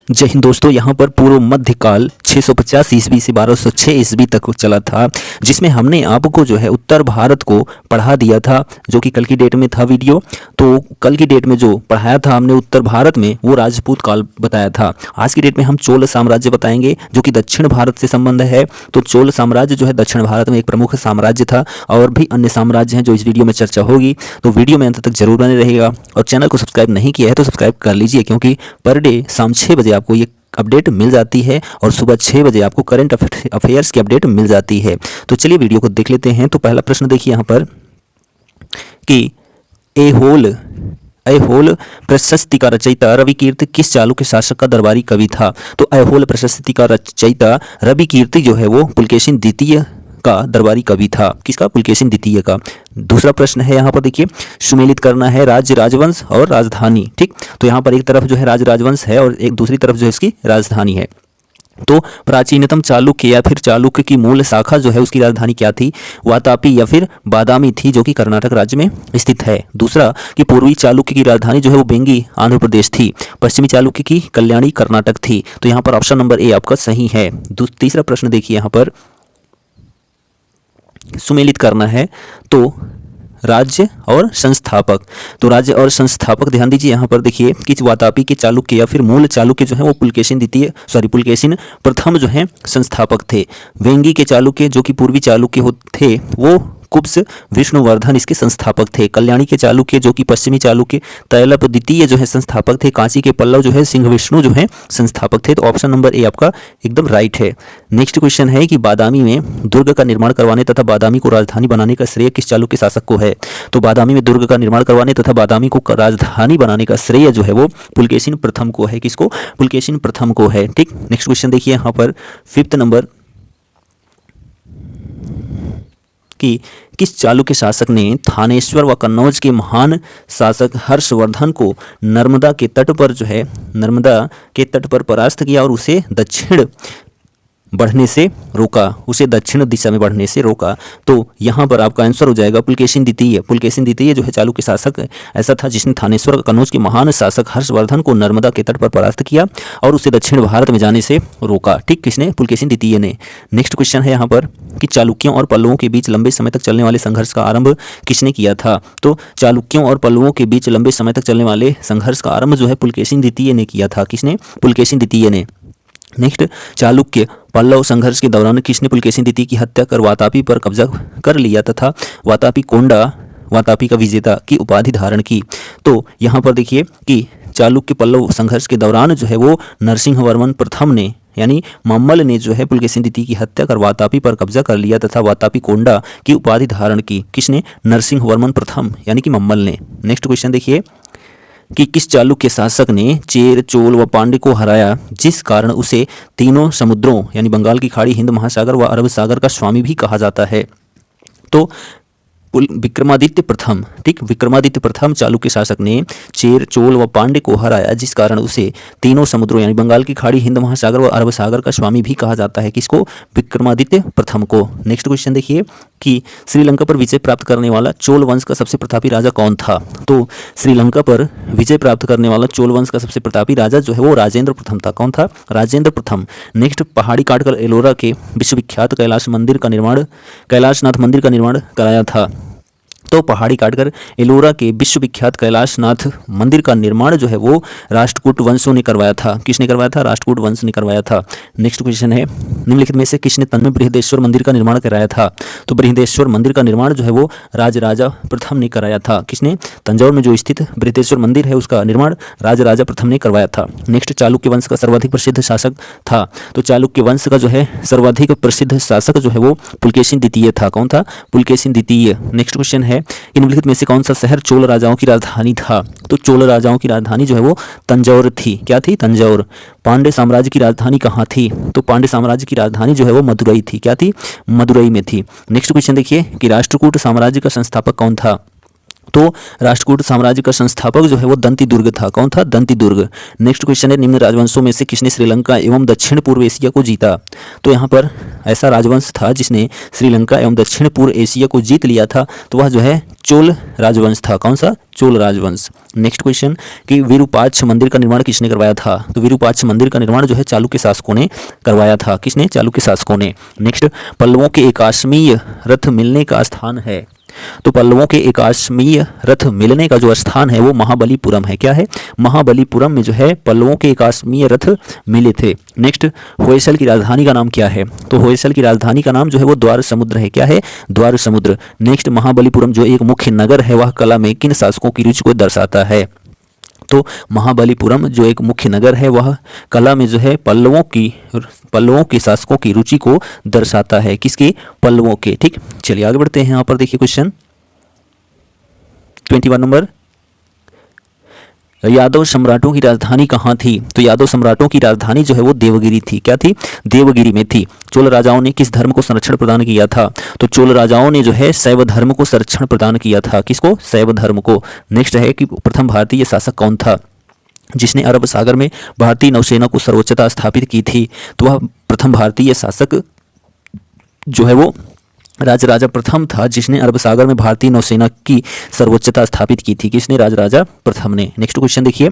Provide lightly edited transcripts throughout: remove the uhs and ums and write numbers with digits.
जय हिंद दोस्तों। यहाँ पर पूर्व मध्यकाल 650 ईस्वी से 1206 ईस्वी तक चला था, जिसमें हमने आपको जो है उत्तर भारत को पढ़ा दिया था, जो कि कल की डेट में था वीडियो। तो कल की डेट में जो पढ़ाया था हमने उत्तर भारत में, वो राजपूत काल बताया था। आज की डेट में हम चोल साम्राज्य बताएंगे, जो कि दक्षिण भारत से संबंध है। तो चोल साम्राज्य जो है दक्षिण भारत में एक प्रमुख साम्राज्य था, और भी अन्य साम्राज्य हैं जो इस वीडियो में चर्चा होगी। तो वीडियो में अंत तक जरूर बने रहेगा, और चैनल को सब्सक्राइब नहीं किया है तो सब्सक्राइब कर लीजिए, क्योंकि पर डे शाम 6 बजे आपको ये अपडेट मिल जाती है, और सुबह 6 बजे आपको करंट अफेयर्स की अपडेट मिल जाती है। तो चलिए वीडियो को देख लेते हैं। तो पहला प्रश्न देखिए यहाँ पर कि ऐहोल प्रशस्ति का रचयिता रविकीर्ति किस चालुक्य शासक का दरबारी कवि था? तो ऐहोल प्रशस्ति का रचयिता रविकीर्ति जो है वो पुलकेशिन द्वितीय का दरबारी कवि था। किसका? पुलकेशिन द्वितीय का। दूसरा प्रश्न है यहाँ पर देखिए, सुमेलित करना है राज्य, राजवंश और राजधानी। ठीक, तो यहाँ पर एक तरफ जो है राज्य राजवंश है, और एक दूसरी तरफ जो है इसकी राजधानी है। तो प्राचीनतम चालुक्य या फिर चालुक्य की मूल शाखा जो है उसकी राजधानी क्या थी? वातापी या फिर बादामी थी, जो कि कर्नाटक राज्य में स्थित है। दूसरा कि पूर्वी चालुक्य की राजधानी जो है वो बेंगी आंध्र प्रदेश थी। पश्चिमी चालुक्य की कल्याणी कर्नाटक थी। तो यहाँ पर ऑप्शन नंबर ए आपका सही है। तीसरा प्रश्न देखिए, यहाँ पर सुमेलित करना है तो राज्य और संस्थापक। तो राज्य और संस्थापक ध्यान दीजिए यहाँ पर देखिए कि वातापी के चालुक्य या फिर मूल चालुक्य जो है वो पुलकेशिन प्रथम जो है संस्थापक थे। वेंगी के चालुक्य जो कि पूर्वी चालुक्य थे वो कुब्स विष्णुवर्धन इसके संस्थापक थे। कल्याणी के चालुक्य जो कि पश्चिमी चालुक्य तैलप द्वितीय जो है संस्थापक थे। कांची के पल्लव जो है सिंह विष्णु जो है संस्थापक थे। तो ऑप्शन नंबर ए आपका एकदम राइट है। नेक्स्ट क्वेश्चन है कि बादामी में दुर्ग का निर्माण करवाने तथा बादामी को राजधानी बनाने का श्रेय किस चालुक्य शासक को है? तो बादामी में दुर्ग का निर्माण करवाने तथा बादामी को राजधानी बनाने का श्रेय जो है वो पुलकेशिन प्रथम को है। किसको? पुलकेशिन प्रथम को है। ठीक, नेक्स्ट क्वेश्चन देखिए यहाँ पर 5th नंबर कि किस चालुक्य शासक ने थानेश्वर व कन्नौज के महान शासक हर्षवर्धन को नर्मदा के तट पर परास्त किया और उसे दक्षिण दिशा में बढ़ने से रोका? तो यहाँ पर आपका आंसर हो जाएगा पुलकेशिन द्वितीय। पुलकेशिन द्वितीय जो है चालुक्य शासक ऐसा था जिसने थानेश्वर व कन्नौज के महान शासक हर्षवर्धन को नर्मदा के तट पर परास्त किया और उसे दक्षिण भारत में जाने से रोका। ठीक, किसने? पुलकेशिन द्वितीय ने। नेक्स्ट क्वेश्चन है यहाँ पर कि चालुक्यों और पल्लवों के बीच लंबे समय तक चलने वाले संघर्ष का आरंभ किसने किया था? तो चालुक्यों और पल्लवों के बीच लंबे समय तक चलने वाले संघर्ष का आरंभ जो है पुलकेशिन द्वितीय ने किया था। किसने? पुलकेशिन द्वितीय ने। नेक्स्ट, चालुक्य पल्लव संघर्ष के दौरान किसने पुलकेशिन द्वितीय की हत्या कर वातापी पर कब्जा कर लिया तथा वातापी कोंडा, वातापी का विजेता की उपाधि धारण की? तो यहाँ पर देखिए कि चालुक्य पल्लव संघर्ष के दौरान जो है वो नरसिंह वर्मन प्रथम ने यानी मम्मल ने जो है पुलकेशिन द्वितीय की हत्या कर वातापी पर कब्जा कर लिया तथा वातापी कोंडा की उपाधि धारण की। किसने? नरसिंह वर्मन प्रथम यानी कि मम्मल ने। नेक्स्ट क्वेश्चन देखिए कि किस चालुक्य शासक ने चेर, चोल व पांड्य को हराया, जिस कारण उसे तीनों समुद्रों यानी बंगाल की खाड़ी, हिंद महासागर व अरब सागर का स्वामी भी कहा जाता है? तो विक्रमादित्य प्रथम। ठीक, विक्रमादित्य प्रथम चालुक्य शासक ने चेर, चोल व पांड्य को हराया, जिस कारण उसे तीनों समुद्रों यानी बंगाल की खाड़ी, हिंद महासागर व अरब सागर का स्वामी भी कहा जाता है। किसको? विक्रमादित्य प्रथम को। नेक्स्ट क्वेश्चन देखिए कि श्रीलंका पर विजय प्राप्त करने वाला चोल वंश का सबसे प्रतापी राजा कौन था? तो श्रीलंका पर विजय प्राप्त करने वाला चोल वंश का सबसे प्रतापी राजा जो है वो राजेंद्र प्रथम था। कौन था? राजेंद्र प्रथम। नेक्स्ट, पहाड़ी काटकर एलोरा के विश्वविख्यात कैलाशनाथ मंदिर का निर्माण कराया था। तो पहाड़ी काटकर एलोरा के विश्वविख्यात कैलाशनाथ मंदिर का निर्माण जो है वो राष्ट्रकूट वंशों ने करवाया था। किसने करवाया था? राष्ट्रकूट वंश ने करवाया था। नेक्स्ट क्वेश्चन है, निम्नलिखित में से किसने तंजौर बृहदेश्वर मंदिर का निर्माण कराया था? तो बृहदेश्वर मंदिर का निर्माण जो है वो राजराजा प्रथम ने कराया था। किसने? तंजौर में जो स्थित बृहदेश्वर मंदिर है उसका निर्माण राजराजा प्रथम ने करवाया था। नेक्स्ट, चालुक्य वंश का सर्वाधिक प्रसिद्ध शासक था? तो चालुक्य वंश का जो है सर्वाधिक प्रसिद्ध शासक जो है वो पुलकेशिन द्वितीय था। कौन था? पुलकेशिन द्वितीय। नेक्स्ट क्वेश्चन है, निम्नलिखित में से कौन सा शहर चोल राजाओं की राजधानी था? तो चोल राजाओं की राजधानी जो है वो तंजौर थी। क्या थी? तंजौर। पांड्य साम्राज्य की राजधानी कहाँ थी? तो पांड्य साम्राज्य की राजधानी जो है वो मदुरई थी। क्या थी? मदुरई में थी। नेक्स्ट क्वेश्चन देखिए कि राष्ट्रकूट साम्राज्य का संस्थापक कौन था? तो राष्ट्रकूट साम्राज्य का संस्थापक जो है वो दंती दुर्ग था। कौन था? दंती दुर्ग। नेक्स्ट क्वेश्चन है, निम्न राजवंशों में से किसने श्रीलंका एवं दक्षिण पूर्व एशिया को जीता? तो यहाँ पर ऐसा राजवंश था जिसने श्रीलंका एवं दक्षिण पूर्व एशिया को जीत लिया था, तो वह जो है चोल राजवंश था। कौन सा? चोल राजवंश। नेक्स्ट क्वेश्चन कि विरूपाक्ष मंदिर का निर्माण किसने करवाया था? तो विरूपाक्ष मंदिर का निर्माण जो है चालुक्य शासकों ने करवाया था। किसने? चालुक्य शासकों ने। नेक्स्ट, पल्लवों के एकाश्मीय रथ मिलने का स्थान है। तो पल्लवों के एकाश्मीय रथ मिलने का जो स्थान है वो महाबलीपुरम है। क्या है? महाबलीपुरम में जो है पल्लवों के एकाश्मीय रथ मिले थे। नेक्स्ट, होयसल की राजधानी का नाम क्या है? तो होयसल की राजधानी का नाम जो है वो द्वार समुद्र है। क्या है? द्वार समुद्र। नेक्स्ट, महाबलीपुरम जो एक मुख्य नगर है वह कला में किन शासकों की रुचि को दर्शाता है? तो महाबलीपुरम जो एक मुख्य नगर है वह कला में जो है पल्लवों के शासकों की रुचि को दर्शाता है। किसके? पल्लवों के। ठीक, चलिए आगे बढ़ते हैं। यहाँ पर देखिए क्वेश्चन 21 नंबर, यादव सम्राटों की राजधानी कहाँ थी? तो यादव सम्राटों की राजधानी जो है वो देवगिरी थी। क्या थी? देवगिरी में थी। चोल राजाओं ने किस धर्म को संरक्षण प्रदान किया था? तो चोल राजाओं ने जो है शैव धर्म को संरक्षण प्रदान किया था। किसको? शैव धर्म को। नेक्स्ट है कि प्रथम भारतीय शासक कौन था जिसने अरब सागर में भारतीय नौसेना को सर्वोच्चता स्थापित की थी? तो वह प्रथम भारतीय शासक जो है वो राजराजा प्रथम था जिसने अरब सागर में भारतीय नौसेना की सर्वोच्चता स्थापित की थी। किसने? राजराजा प्रथम ने। नेक्स्ट क्वेश्चन देखिए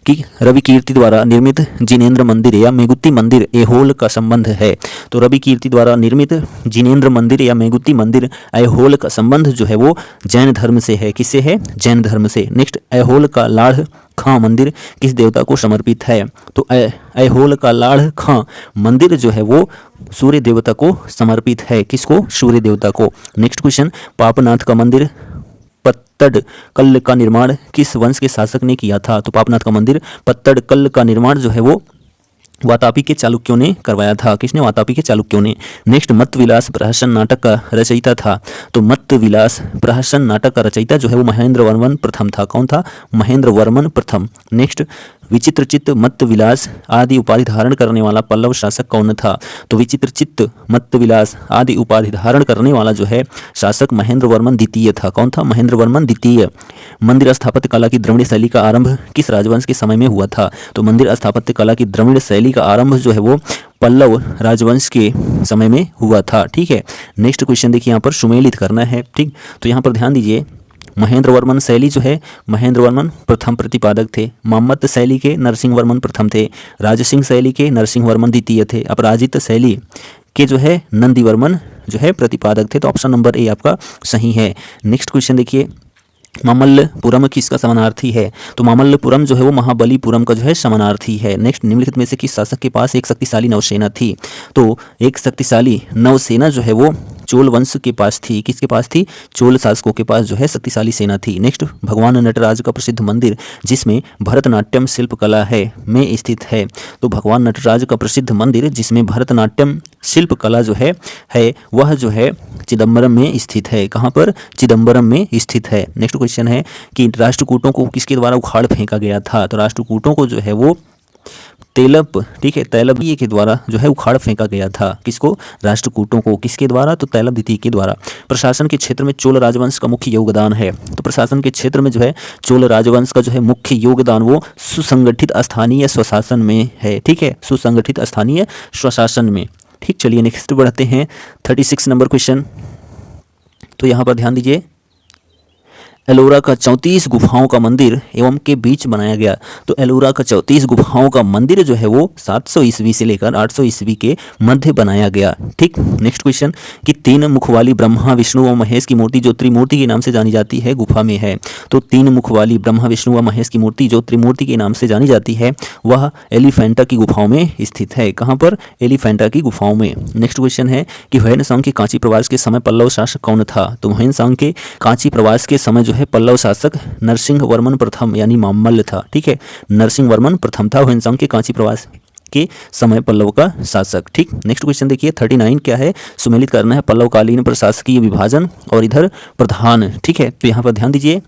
कि रवि कीर्ति द्वारा निर्मित जिनेंद्र मंदिर या मेगुती मंदिर ऐहोल का संबंध है। तो रवि कीर्ति द्वारा निर्मित जिनेंद्र मंदिर या मेगुती मंदिर ऐहोल का संबंध जो है वो जैन धर्म से है। किससे है? जैन धर्म से। नेक्स्ट, ऐहोल का लाढ़ खां मंदिर किस देवता को समर्पित है? तो ऐहोल का लाढ़ खां मंदिर जो है वो सूर्य देवता को समर्पित है। किसको? सूर्य देवता को। नेक्स्ट क्वेश्चन, पापनाथ का मंदिर पत्तड़कल्ल का निर्माण किस वंश के शासक ने किया था? तो पापनाथ का मंदिर पत्तड़कल्ल का निर्माण जो है वो वातापी के चालुक्यों ने करवाया था। किसने? वातापी के चालुक्यों ने। नेक्स्ट, मत्तविलास प्रहसन नाटक का रचयिता था। तो मत्तविलास प्रहसन नाटक का रचयिता जो है वो महेंद्र वर्मन प्रथम था। कौन था? महेंद्र वर्मन प्रथम। नेक्स्ट, विचित्रचित्त मत्तविलास आदि उपाधि धारण करने वाला पल्लव शासक कौन था? तो विचित्रचित्त मत्तविलास आदि उपाधि धारण करने वाला जो है शासक महेंद्र वर्मन द्वितीय था। कौन था? महेंद्र वर्मन द्वितीय। मंदिर स्थापत्य कला की द्रविड़ शैली का आरंभ किस राजवंश के समय में हुआ था? तो मंदिर स्थापत्य कला की द्रविड़ शैली का आरंभ जो है वो पल्लव राजवंश के समय में हुआ था। ठीक है। नेक्स्ट क्वेश्चन देखिए, यहाँ पर सुमेलित करना है। ठीक, तो यहाँ पर ध्यान दीजिए, महेंद्र वर्मन शैली जो है महेंद्र वर्मन प्रथम प्रतिपादक थे। मम्मत शैली के नरसिंह वर्मन प्रथम थे। राजसिंह शैली के नरसिंह वर्मन द्वितीय थे। अपराजित शैली के जो है नंदी वर्मन जो है प्रतिपादक थे। तो ऑप्शन नंबर ए आपका सही है। नेक्स्ट क्वेश्चन देखिए, मामल्लपुरम किसका समानार्थी है? तो मामल्लपुरम जो है वो महाबलीपुरम का जो है समानार्थी है। नेक्स्ट, निम्नलिखित में से किस शासक के पास एक शक्तिशाली नौसेना थी? तो एक शक्तिशाली नौसेना जो है वो चोल वंश के पास थी। किसके पास थी? चोल शासकों के पास जो है शक्तिशाली सेना थी। नेक्स्ट, भगवान नटराज का प्रसिद्ध मंदिर जिसमें भरतनाट्यम शिल्पकला है में स्थित है। तो भगवान नटराज का प्रसिद्ध मंदिर जिसमें भरतनाट्यम शिल्पकला जो है वह जो है चिदम्बरम में स्थित है। कहाँ पर? चिदम्बरम में स्थित है। नेक्स्ट क्वेश्चन है कि राष्ट्रकूटों को किसके द्वारा उखाड़ फेंका गया था? तो राष्ट्रकूटों को जो है वो तेलप, ठीक है, तैलबीय के द्वारा जो है उखाड़ फेंका गया था। किसको? राष्ट्रकूटों को। किसके द्वारा? तो तैलब द्वितीय के द्वारा। प्रशासन के क्षेत्र में चोल राजवंश का मुख्य योगदान है। तो प्रशासन के क्षेत्र में जो है चोल राजवंश का जो है मुख्य योगदान वो सुसंगठित स्थानीय स्वशासन में है। ठीक है, सुसंगठित स्थानीय स्वशासन में। ठीक, चलिए नेक्स्ट बढ़ते हैं 36 नंबर क्वेश्चन। तो यहाँ पर ध्यान दीजिए, एलोरा का 34 गुफाओं का मंदिर एवं के बीच बनाया गया। तो एलोरा का 34 गुफाओं का मंदिर जो है वो 700 ईस्वी से लेकर 800 ईस्वी के मध्य बनाया गया। ठीक, नेक्स्ट क्वेश्चन कि 3 मुख वाली ब्रह्मा विष्णु व महेश की मूर्ति जो त्रिमूर्ति के नाम से जानी जाती है गुफा में है। तो 3 मुख वाली ब्रह्मा विष्णु व महेश की मूर्ति जो त्रिमूर्ति के नाम से जानी जाती है वह एलिफेंटा की गुफाओं में स्थित है। कहाँ पर? एलिफेंटा की गुफाओं में। नेक्स्ट क्वेश्चन है कि ह्वेनसांग के कांची प्रवास के समय पल्लव शासक कौन था? तो ह्वेनसांग के कांची प्रवास के समय जो है पल्लव शासक नरसिंह वर्मन प्रथम यानी मामल्ल था। ठीक है, नरसिंह वर्मन प्रथम था ह्वेनसांग के कांची प्रवास के समय पल्लव का शासक। ठीक, नेक्स्ट क्वेश्चन देखिए 39 क्या है? सुमेलित करना है पल्लवकालीन प्रशासकीय विभाजन और इधर प्रधान। ठीक है, तो यहाँ पर ध्यान दीजिए,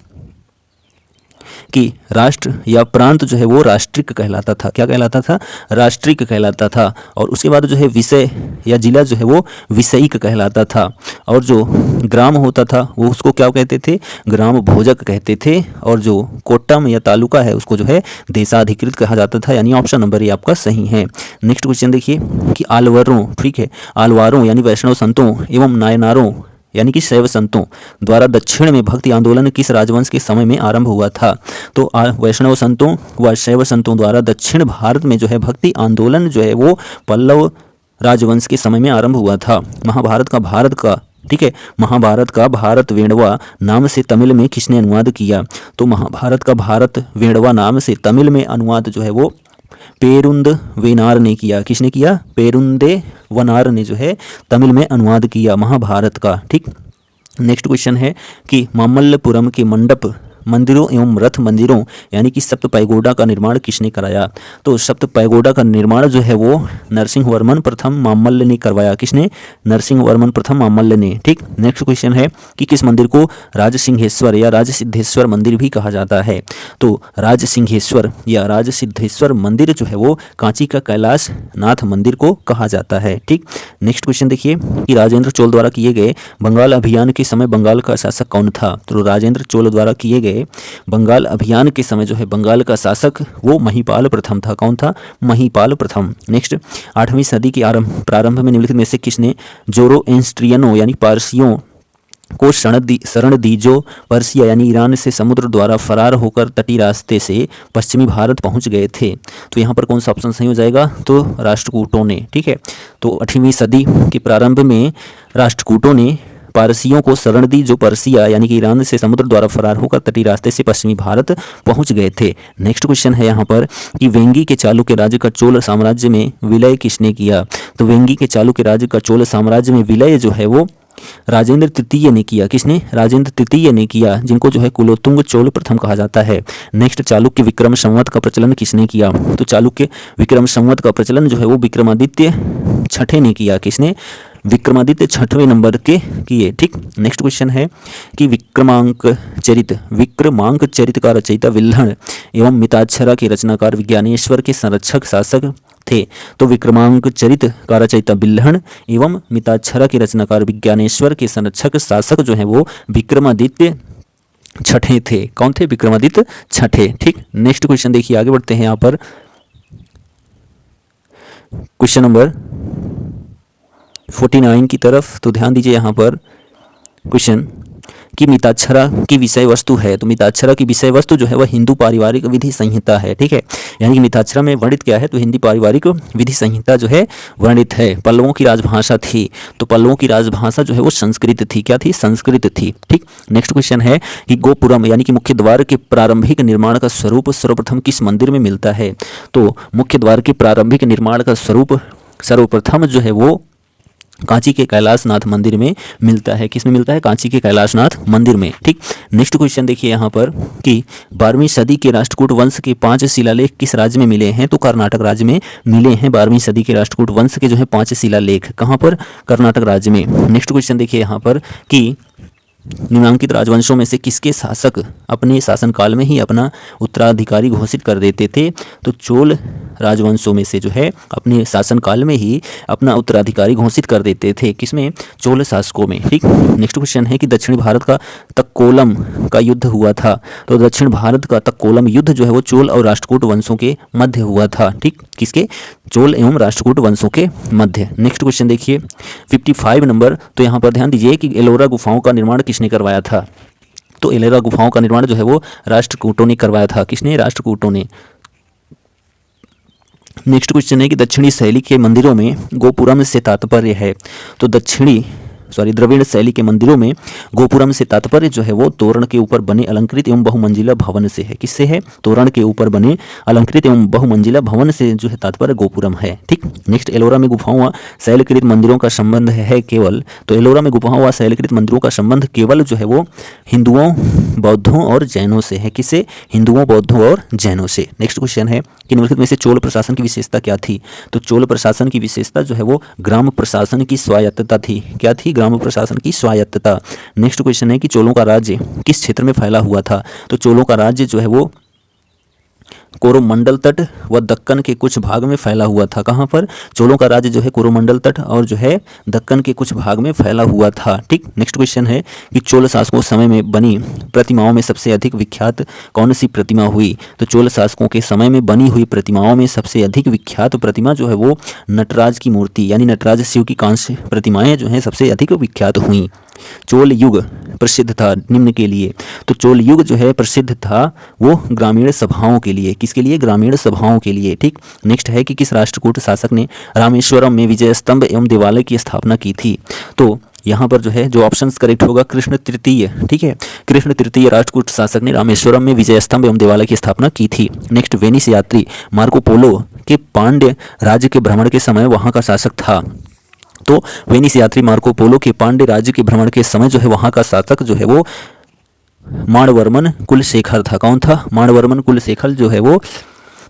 कि राष्ट्र या प्रांत जो है वो राष्ट्रिक कहलाता था। क्या कहलाता था? राष्ट्रिक कहलाता था। और उसके बाद जो है विषय या जिला जो है वो विषयिक कहलाता था। और जो ग्राम होता था वो उसको क्या कहते थे? ग्राम भोजक कहते थे। और जो कोट्टम या तालुका है उसको जो है देशाधिकृत कहा जाता था। यानी ऑप्शन नंबर ये आपका सही है। नेक्स्ट क्वेश्चन देखिए कि आलवरों, ठीक है, आलवारों यानी वैष्णव संतों एवं नायनारों यानी कि शैव संतों द्वारा दक्षिण में भक्ति आंदोलन किस राजवंश के समय में आरंभ हुआ था? तो वैष्णव संतों व शैव संतों द्वारा दक्षिण भारत में जो है भक्ति आंदोलन जो है वो पल्लव राजवंश के समय में आरंभ हुआ था। महाभारत का, ठीक है, महाभारत का भारत वेणवा नाम से तमिल में किसने अनुवाद किया? तो महाभारत का भारत वेणवा नाम से तमिल में अनुवाद जो है वो पेरुंद वेनार ने किया। किसने किया? पेरुंदे वनार ने जो है तमिल में अनुवाद किया महाभारत का। ठीक। नेक्स्ट क्वेश्चन है कि मामल्लपुरम के मंडप मंदिरों एवं रथ मंदिरों यानी कि सप्त पैगोडा का निर्माण किसने कराया? तो सप्त पैगोडा का निर्माण जो है वो नरसिंहवर्मन प्रथम मामल्ल ने करवाया। किसने? नरसिंहवर्मन प्रथम मामल्ल ने। ठीक। नेक्स्ट क्वेश्चन है कि किस मंदिर को राजसिंहेश्वर या राजसिद्धेश्वर मंदिर भी कहा जाता है? तो राजसिंहेश्वर या राजसिद्धेश्वर मंदिर जो है वो कांची का कैलाश नाथ मंदिर को कहा जाता है। ठीक। नेक्स्ट क्वेश्चन देखिए कि राजेंद्र चोल द्वारा किए गए बंगाल अभियान के समय बंगाल का शासक कौन था? तो राजेंद्र चोल द्वारा किए गए बंगाल अभियान के समय जो है बंगाल का शासक वो महिपाल प्रथम था। कौन था? महिपाल प्रथम। नेक्स्ट 8वीं सदी के प्रारंभ में निम्नलिखित में से किसने जोरोएस्ट्रियनों यानी पारसियों को शरण दी जो पर्सिया यानी ईरान से समुद्र द्वारा फरार होकर तटीय रास्ते से पश्चिमी भारत पहुंच गए थे? तो यहाँ पर कौन सा ऑप्शन सही हो जाएगा? तो राष्ट्रकूटों ने। ठीक है। तो 8वीं सदी के प्रारंभ में राष्ट्रकूटों ने पारसियों को शरण दी जो पर्सिया यानी कि ईरान से समुद्र द्वारा फरार होकर तटीय रास्ते से पश्चिमी भारत पहुंच गए थे। नेक्स्ट क्वेश्चन है यहाँ पर कि वेंगी के चालुक्य राज्य का चोल साम्राज्य में विलय किसने किया? तो वेंगी के चालुक्य राज्य का चोल साम्राज्य में विलय जो है वो राजेंद्र तृतीय ने किया। किसने? राजेंद्र तृतीय ने किया, जिनको जो है कुलोत्तुंग चोल प्रथम कहा जाता है। नेक्स्ट चालुक्य विक्रम संवत का प्रचलन किसने किया? तो चालुक्य विक्रम संवत का प्रचलन जो है वो विक्रमादित्य छठे ने किया। किसने? विक्रमादित्य छठवें नंबर के किए। ठीक। नेक्स्ट क्वेश्चन है कि विक्रमांक चरित का रचयिता विल्हण एवं मिताक्षरा के रचनाकार विज्ञानेश्वर के संरक्षक शासक थे? तो विक्रमांक चरित का रचयिता बिल्हण एवं मिताक्षरा के रचनाकार विज्ञानेश्वर के संरक्षक शासक जो है वो विक्रमादित्य छठे थे। कौन थे? विक्रमादित्य छठे। ठीक। नेक्स्ट क्वेश्चन देखिए, आगे बढ़ते हैं यहाँ पर क्वेश्चन नंबर 49 की तरफ। तो ध्यान दीजिए यहाँ पर क्वेश्चन कि मिताक्षरा की विषय वस्तु है। तो मिताक्षरा की विषय वस्तु जो है वह हिंदू पारिवारिक विधि संहिता है। ठीक है। यानी कि मिताक्षरा में वर्णित क्या है? तो हिंदी पारिवारिक विधि संहिता जो है वर्णित है। पल्लवों की राजभाषा थी। तो पल्लवों की राजभाषा जो है वो संस्कृत थी। क्या थी? संस्कृत थी। ठीक। नेक्स्ट क्वेश्चन है कि गोपुरम यानी कि मुख्य द्वार के प्रारंभिक निर्माण का स्वरूप सर्वप्रथम किस मंदिर में मिलता है? तो मुख्य द्वार के प्रारंभिक निर्माण का स्वरूप सर्वप्रथम जो है वो कांची के कैलाशनाथ मंदिर में मिलता है। किस में मिलता है? कांची के कैलाशनाथ मंदिर में। ठीक। नेक्स्ट क्वेश्चन देखिए यहाँ पर कि 12वीं सदी के राष्ट्रकूट वंश के 5 शिलालेख किस राज्य में मिले हैं? तो कर्नाटक राज्य में मिले हैं। 12वीं सदी के राष्ट्रकूट वंश के जो है 5 शिलालेख कहाँ पर? कर्नाटक राज्य में। नेक्स्ट क्वेश्चन देखिए यहाँ पर कि निम्नांकित राजवंशों में से किसके शासक अपने शासनकाल में ही अपना उत्तराधिकारी घोषित कर देते थे? तो चोल राजवंशों में से जो है अपने शासनकाल में ही अपना उत्तराधिकारी घोषित कर देते थे। किसमें? चोल शासकों में। ठीक। नेक्स्ट क्वेश्चन है कि दक्षिण भारत का तक्कोलम का युद्ध हुआ था। तो दक्षिण भारत का तक्कोलम युद्ध जो है वो चोल और राष्ट्रकूट वंशों के मध्य हुआ था। ठीक। किसके? चोल एवं राष्ट्रकूट वंशों के मध्य। नेक्स्ट क्वेश्चन देखिए 55 नंबर। तो यहाँ पर ध्यान दीजिए कि एलोरा गुफाओं का निर्माण किसने करवाया था? तो एलोरा गुफाओं का निर्माण जो है वो राष्ट्रकूटों ने करवाया था। किसने? राष्ट्रकूटों ने। नेक्स्ट क्वेश्चन है कि दक्षिणी शैली के मंदिरों में गोपुरम से तात्पर्य है। तो द्रविड़ शैली के मंदिरों में गोपुरम से तात्पर्य जो है वो तोरण के ऊपर बने अलंकृत एवं बहुमंजिला भवन से है। किससे है? तोरण के ऊपर बने अलंकृत एवं बहुमंजिला भवन से जो है तात्पर्य गोपुरम है। ठीक। नेक्स्ट एलोरा में गुफाओं व शैलकृत मंदिरों का संबंध है केवल। तो एलोरा में गुफाओं व शैलकृत मंदिरों का संबंध केवल जो है वो हिंदुओं, बौद्धों और जैनों से है। किससे? हिंदुओं, बौद्धों और जैनों से। नेक्स्ट क्वेश्चन है कि निम्नलिखित में से चोल प्रशासन की विशेषता क्या थी? तो चोल प्रशासन की विशेषता जो है वो ग्राम प्रशासन की स्वायत्तता थी। क्या थी? ग्राम प्रशासन की स्वायत्तता। नेक्स्ट क्वेश्चन है कि चोलों का राज्य किस क्षेत्र में फैला हुआ था? तो चोलों का राज्य जो है वो कोरोमंडल तट व दक्कन के कुछ भाग में फैला हुआ था। कहाँ पर? चोलों का राज्य जो है कोरोमंडल तट और जो है दक्कन के कुछ भाग में फैला हुआ था। ठीक। नेक्स्ट क्वेश्चन है कि चोल शासकों समय में बनी प्रतिमाओं में सबसे अधिक विख्यात कौन सी प्रतिमा हुई? तो चोल शासकों के समय में बनी हुई प्रतिमाओं में सबसे अधिक विख्यात प्रतिमा जो है वो नटराज की मूर्ति यानी नटराज शिव की कांस्य प्रतिमाएं जो हैं सबसे अधिक विख्यात हुई। चोल युग प्रसिद्ध था निम्न के लिए। तो चोल युग जो है प्रसिद्ध था वो ग्रामीण सभाओं के लिए। किसके लिए? ग्रामीण सभाओं के लिए। ठीक। नेक्स्ट है कि किस राष्ट्रकूट शासक ने रामेश्वरम में विजय स्तंभ एवं देवालय की स्थापना की थी? तो यहाँ पर जो है जो ऑप्शंस करेक्ट होगा कृष्ण तृतीय। ठीक है, कृष्ण तृतीय राष्ट्रकूट शासक ने रामेश्वरम में विजय स्तंभ एवं देवालय की स्थापना की थी। नेक्स्ट, वेनिस यात्री मार्को पोलो के पांड्य राज्य के भ्रमण के समय वहाँ का शासक था। तो वेनिस यात्री मार्को पोलो के पांड्य राज्य के भ्रमण के समय जो है वहाँ का शासक जो है वो माणवर्मन कुलशेखर था। कौन था? माणवर्मन कुलशेखर जो है वो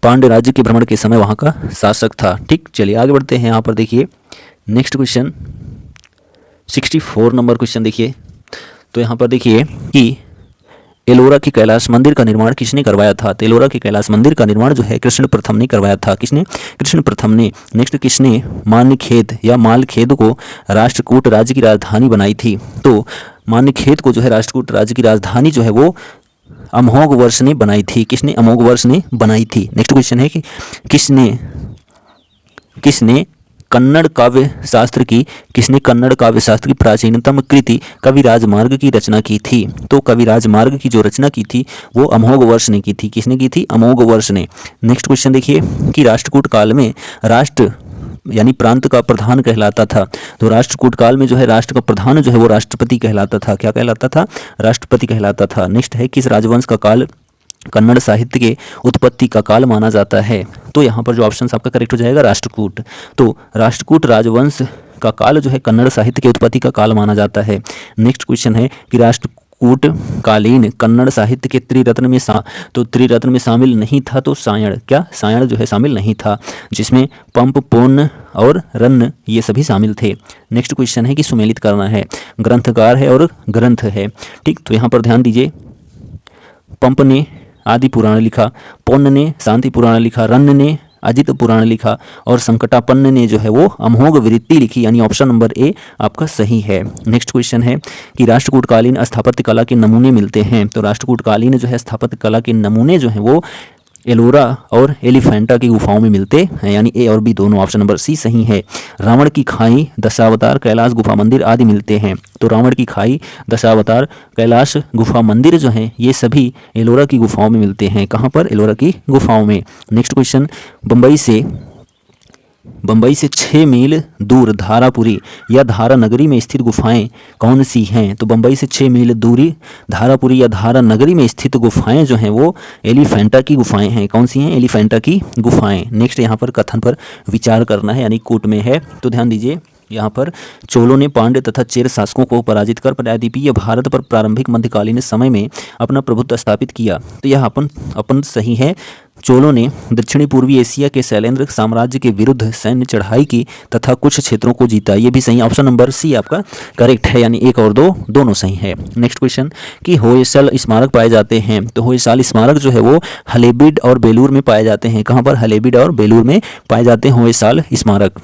पांड्य राज्य के भ्रमण के समय वहाँ का शासक था। ठीक, चलिए आगे बढ़ते हैं। यहाँ पर देखिए नेक्स्ट क्वेश्चन 64 नंबर क्वेश्चन देखिए। तो यहाँ पर देखिए कि एलोरा के कैलाश मंदिर का निर्माण किसने करवाया था? तो एलोरा के कैलाश मंदिर का निर्माण जो है कृष्ण प्रथम ने करवाया था। किसने? कृष्ण प्रथम ने। नेक्स्ट, किसने मान्यखेत या मालखेद को राष्ट्रकूट राज्य की राजधानी बनाई थी? तो मान्यखेत को जो है राष्ट्रकूट राज्य की राजधानी जो है वो अमोघ वर्ष ने बनाई थी। किसने? अमोघ वर्ष ने बनाई थी। नेक्स्ट क्वेश्चन है कि किसने कन्नड़ काव्य शास्त्र की प्राचीनतम कृति कवि राजमार्ग की रचना की थी? तो कवि राजमार्ग की जो रचना की थी वो अमोघ वर्ष ने की थी। किसने की थी? अमोघ वर्ष ने। नेक्स्ट क्वेश्चन देखिए कि राष्ट्रकूट काल में राष्ट्र यानी प्रांत का प्रधान कहलाता था। तो राष्ट्रकूट काल में जो है राष्ट्र का प्रधान जो है वो राष्ट्रपति कहलाता था। क्या कहलाता था? राष्ट्रपति कहलाता था। नेक्स्ट है किस राजवंश का काल कन्नड़ साहित्य के उत्पत्ति का काल माना जाता है? तो यहाँ पर जो ऑप्शन आपका करेक्ट हो जाएगा राष्ट्रकूट। तो राष्ट्रकूट राजवंश का काल जो है कन्नड़ साहित्य के उत्पत्ति का काल माना जाता है। नेक्स्ट क्वेश्चन है कि राष्ट्रकूट कालीन कन्नड़ साहित्य के त्रिरत्न में तो त्रिरत्न में शामिल नहीं था तो सायण। क्या? सायण जो है शामिल नहीं था, जिसमें पंप, पोन्न और रन्न ये सभी शामिल थे। नेक्स्ट क्वेश्चन है कि सुमेलित करना है, ग्रंथकार है और ग्रंथ है। ठीक, तो यहाँ पर ध्यान दीजिए, पंप ने आदि पुराण लिखा, पौन्न ने शांति पुराण लिखा, रन्न ने अजित पुराण लिखा और संकटापन्न ने जो है वो अमोघ वृत्ति लिखी, यानी ऑप्शन नंबर ए आपका सही है। नेक्स्ट क्वेश्चन है कि राष्ट्रकूटकालीन स्थापत्य कला के नमूने मिलते हैं। तो राष्ट्रकूटकालीन जो है स्थापत्य कला के नमूने जो हैं वो एलोरा और एलिफेंटा की गुफाओं में मिलते हैं, यानी ए और बी दोनों। ऑप्शन नंबर सी सही है। रावण की खाई, दशावतार, कैलाश गुफा मंदिर आदि मिलते हैं। तो रावण की खाई, दशावतार, कैलाश गुफा मंदिर जो हैं ये सभी एलोरा की गुफाओं में मिलते हैं। कहाँ पर? एलोरा की गुफाओं में। नेक्स्ट क्वेश्चन, बम्बई से 6 मील दूर धारापुरी या धारा नगरी में स्थित गुफाएं कौन सी हैं? तो बम्बई से 6 मील दूरी धारापुरी या धारा नगरी में स्थित गुफाएं जो हैं वो एलिफेंटा की गुफाएं हैं। कौन सी हैं? एलिफेंटा की गुफाएं। नेक्स्ट, यहाँ पर कथन पर विचार करना है, यानी कूट में है। तो ध्यान दीजिए, यहाँ पर चोलों ने पांड्य तथा चेर शासकों को पराजित कर प्रायद्वीपीय भारत पर प्रारंभिक मध्यकालीन समय में अपना प्रभुत्व स्थापित किया। तो यह अपन सही है। चोलों ने दक्षिणी पूर्वी एशिया के शैलेंद्र साम्राज्य के विरुद्ध सैन्य चढ़ाई की तथा कुछ क्षेत्रों को जीता। ये भी सही, ऑप्शन नंबर सी आपका करेक्ट है, यानी 1 और 2 दोनों सही है। नेक्स्ट क्वेश्चन कि होयसल स्मारक पाए जाते हैं। तो होयसल स्मारक जो है वो हलेबीड और बेलूर में पाए जाते हैं। कहाँ पर? हलेबीड और बेलूर में पाए जाते हैं होयसल स्मारक।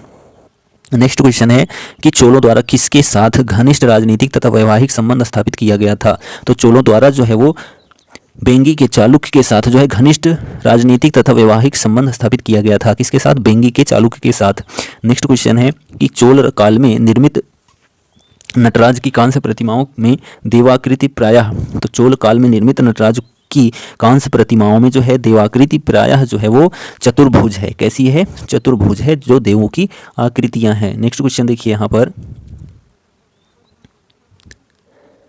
नेक्स्ट क्वेश्चन है कि चोलों द्वारा किसके साथ घनिष्ठ राजनीतिक तथा वैवाहिक संबंध स्थापित किया गया था? तो चोलों द्वारा जो है वो बेंगी के चालुक्य के साथ जो है घनिष्ठ राजनीतिक तथा वैवाहिक संबंध स्थापित किया गया था। किसके साथ? बेंगी के चालुक्य के साथ। नेक्स्ट क्वेश्चन है कि चोल काल में निर्मित नटराज की कांस्य प्रतिमाओं में देवाकृति प्रायः, तो चोल काल में निर्मित नटराज की कांस्य प्रतिमाओं में जो है देवाकृति प्रायः जो है वो चतुर्भुज है। कैसी है? चतुर्भुज है, जो देवों की आकृतियां हैं। नेक्स्ट क्वेश्चन देखिए यहाँ पर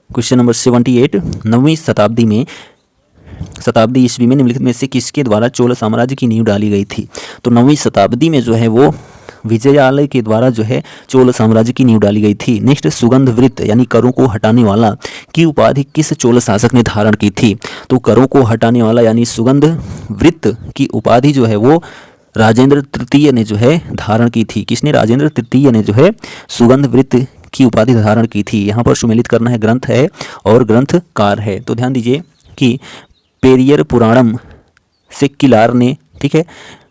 क्वेश्चन नंबर 78, 9वीं शताब्दी ईस्वी में निम्नलिखित में से किसके द्वारा चोल साम्राज्य की नींव डाली गई थी? तो 9वीं शताब्दी में जो है वो विजयालय के द्वारा जो है चोल साम्राज्य की नींव डाली गई थी। नेक्स्ट, सुगंध वृत्त यानी करों को हटाने वाला की उपाधि किस चोल शासक ने धारण की थी? तो करों को हटाने वाला यानी सुगंध वृत्त की उपाधि जो है वो राजेंद्र तृतीय ने जो है धारण की थी। किसने? राजेंद्र तृतीय ने जो है सुगंध वृत्त की उपाधि धारण की थी। यहाँ पर सुमेलित करना है ग्रंथ है और ग्रंथकार है। तो ध्यान दीजिए कि पेरियर पुराणम से किलार ने, ठीक है,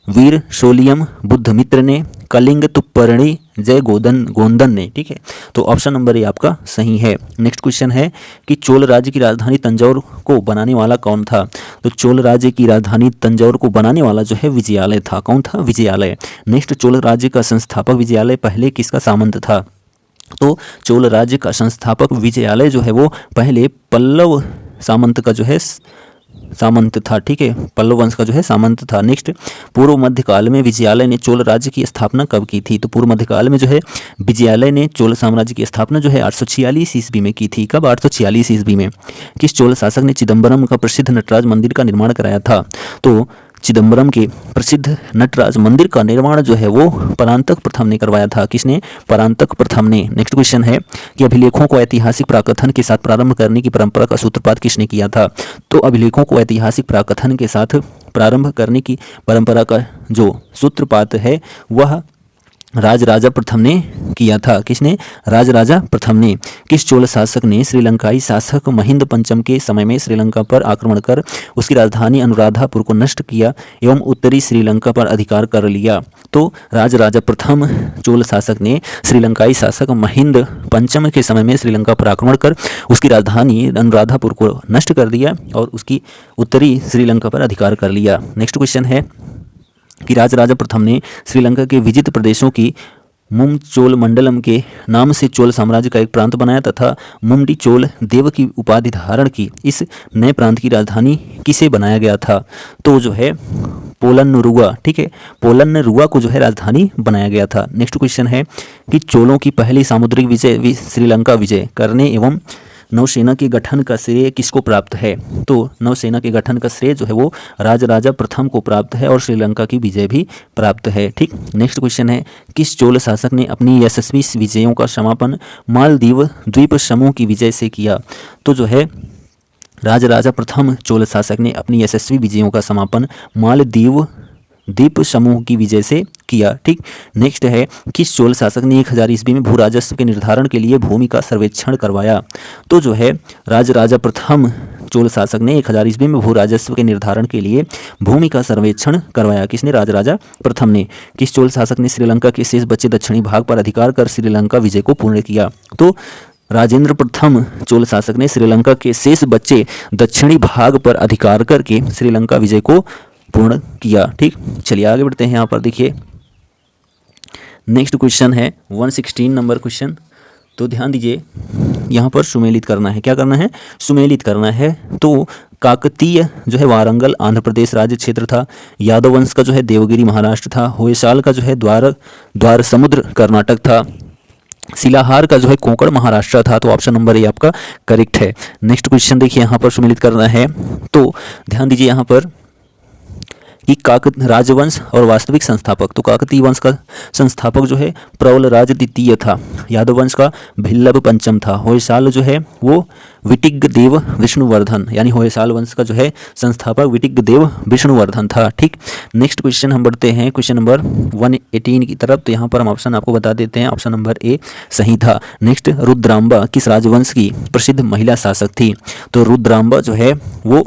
वीर सोलियम बुद्धमित्र ने, कलिंग तुप्परणी जय गोंदन ने, ठीक है। तो ऑप्शन नंबर ए आपका सही है। नेक्स्ट क्वेश्चन है कि चोल राज्य की राजधानी तंजौर को बनाने वाला कौन था। तो चोल राज्य की राजधानी तंजौर को बनाने वाला जो है विजयालय था। कौन था? विजयालय। नेक्स्ट, चोल राज्य का संस्थापक विजयालय पहले किसका सामंत था। तो चोल राज्य का संस्थापक विजयालय जो है वो पहले पल्लव सामंत का जो है सामंत था, ठीक है, पल्लव वंश का जो है सामंत था। नेक्स्ट, पूर्व मध्यकाल में विजयालय ने चोल राज्य की स्थापना कब की थी। तो पूर्व मध्यकाल में जो है विजयालय ने चोल साम्राज्य की स्थापना जो है 846 ईस्वी में की थी। कब? 846 ईस्वी में। किस चोल शासक ने चिदम्बरम का प्रसिद्ध नटराज मंदिर का निर्माण कराया था। तो चिदम्बरम के प्रसिद्ध नटराज मंदिर का निर्माण जो है वो परांतक प्रथम ने करवाया था। किसने? परांतक प्रथम ने। नेक्स्ट क्वेश्चन है कि अभिलेखों को ऐतिहासिक प्राकथन के साथ प्रारंभ करने की परंपरा का सूत्रपात किसने किया था। तो अभिलेखों को ऐतिहासिक प्राकथन के साथ प्रारंभ करने की परंपरा का जो सूत्रपात है वह राजराजा प्रथम ने किया था। किसने? राजराजा प्रथम ने। किस चोल शासक ने श्रीलंकाई शासक महिंद पंचम के समय में श्रीलंका पर आक्रमण कर उसकी राजधानी अनुराधापुर को नष्ट किया एवं उत्तरी श्रीलंका पर अधिकार कर लिया। तो राजराजा प्रथम चोल शासक ने श्रीलंकाई शासक महिंद पंचम के समय में श्रीलंका पर आक्रमण कर उसकी राजधानी अनुराधापुर को नष्ट कर दिया और उसकी उत्तरी श्रीलंका पर अधिकार कर लिया। नेक्स्ट क्वेश्चन है कि राजराजा प्रथम ने श्रीलंका के विजित प्रदेशों की मुम चोल मंडलम के नाम से चोल साम्राज्य का एक प्रांत बनाया तथा मुमडी चोल देव की उपाधि धारण की। इस नए प्रांत की राजधानी किसे बनाया गया था। तो जो है पोलन्नुरुआ, ठीक है, पोलन्नुरुआ को जो है राजधानी बनाया गया था। नेक्स्ट क्वेश्चन है कि चोलों की पहली सामुद्रिक विजय श्रीलंका विजय करने एवं नौसेना के गठन का श्रेय किसको प्राप्त है। तो नौसेना के गठन का श्रेय जो है वो राजराजा प्रथम को प्राप्त है और श्रीलंका की विजय भी प्राप्त है, ठीक। नेक्स्ट क्वेश्चन है किस चोल शासक ने अपनी यशस्वी विजयों का समापन मालदीव द्वीप समूह की विजय से किया। तो जो है राजराजा प्रथम चोल शासक ने अपनी यशस्वी विजयों का समापन मालदीव द्वीप समूह की विजय से किया, ठीक। नेक्स्ट है किस चोल शासक ने 1000 ईस्वी में भू राजस्व के निर्धारण के लिए भूमि का सर्वेक्षण करवाया। तो जो है राजराजा प्रथम चोल शासक ने 1000 ईस्वी में भू राजस्व के निर्धारण के लिए भूमि का सर्वेक्षण करवाया। किसने? राजराजा प्रथम ने। किस चोल शासक ने श्रीलंका के शेष बचे दक्षिणी भाग पर अधिकार कर श्रीलंका विजय को पूर्ण किया। तो राजेंद्र प्रथम चोल शासक ने श्रीलंका के शेष बचे दक्षिणी भाग पर अधिकार करके श्रीलंका विजय को पूर्ण किया, ठीक। चलिए आगे बढ़ते हैं। यहाँ पर देखिए नेक्स्ट क्वेश्चन है 116 नंबर क्वेश्चन। तो ध्यान दीजिए यहाँ पर सुमेलित करना है। क्या करना है? सुमेलित करना है। तो काकतीय जो है वारंगल आंध्र प्रदेश राज्य क्षेत्र था। यादव वंश का जो है देवगिरी महाराष्ट्र था। होयसाल का जो है द्वार समुद्र कर्नाटक था। शिलाहार का जो है कोंकण महाराष्ट्र था। तो ऑप्शन नंबर ए आपका करेक्ट है। नेक्स्ट क्वेश्चन देखिए यहाँ पर सुमेलित करना है। तो ध्यान दीजिए यहाँ पर कि राजवंश और वास्तविक संस्थापक। तो काकतीय वंश का संस्थापक जो है प्रबलराज द्वितीय था। यादव वंश का भिल्लभ पंचम था। होयसाल जो है वो विटिगदेव विष्णुवर्धन, यानी होयसाल वंश का जो है संस्थापक विटिगदेव विष्णुवर्धन था, ठीक। नेक्स्ट क्वेश्चन हम बढ़ते हैं क्वेश्चन नंबर 118 की तरफ। तो यहाँ पर हम ऑप्शन आपको बता देते हैं। ऑप्शन नंबर ए सही था। नेक्स्ट, रुद्रांबा किस राजवंश की प्रसिद्ध महिला शासक थी। तो रुद्रांबा जो है वो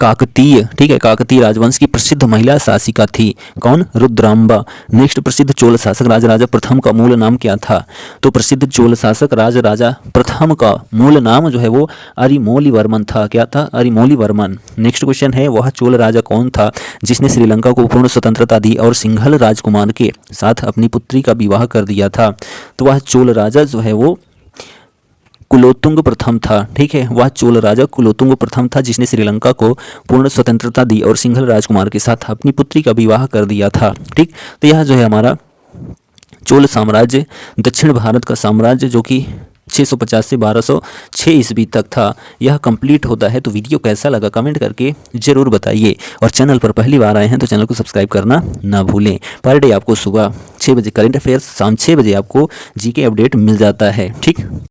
काकतीय, ठीक है, काकतीय राजवंश की प्रसिद्ध महिला शासिका थी। कौन? रुद्रांबा। नेक्स्ट, प्रसिद्ध चोल शासक राजराजा प्रथम का मूल नाम क्या था। तो प्रसिद्ध चोल शासक राजराजा प्रथम का मूल नाम जो है वो अरिमोलीवर्मन था। क्या था? अरिमोलीवर्मन। नेक्स्ट क्वेश्चन है वह चोल राजा कौन था जिसने श्रीलंका को पूर्ण स्वतंत्रता दी और सिंघल राजकुमार के साथ अपनी पुत्री का विवाह कर दिया था। तो वह चोल राजा जो है वो कुलोत्तुंग प्रथम था, ठीक है। वह चोल राजा कुलोत्तुंग प्रथम था जिसने श्रीलंका को पूर्ण स्वतंत्रता दी और सिंघल राजकुमार के साथ अपनी पुत्री का विवाह कर दिया था, ठीक। तो यह जो है हमारा चोल साम्राज्य दक्षिण भारत का साम्राज्य जो कि 650 से 1206 ईस्वी तक था, यह कंप्लीट होता है। तो वीडियो कैसा लगा कमेंट करके ज़रूर बताइए और चैनल पर पहली बार आए हैं तो चैनल को सब्सक्राइब करना ना भूलें। पर डे आपको सुबह 6 बजे करंट अफेयर्स, शाम 6 बजे आपको जीके अपडेट मिल जाता है, ठीक।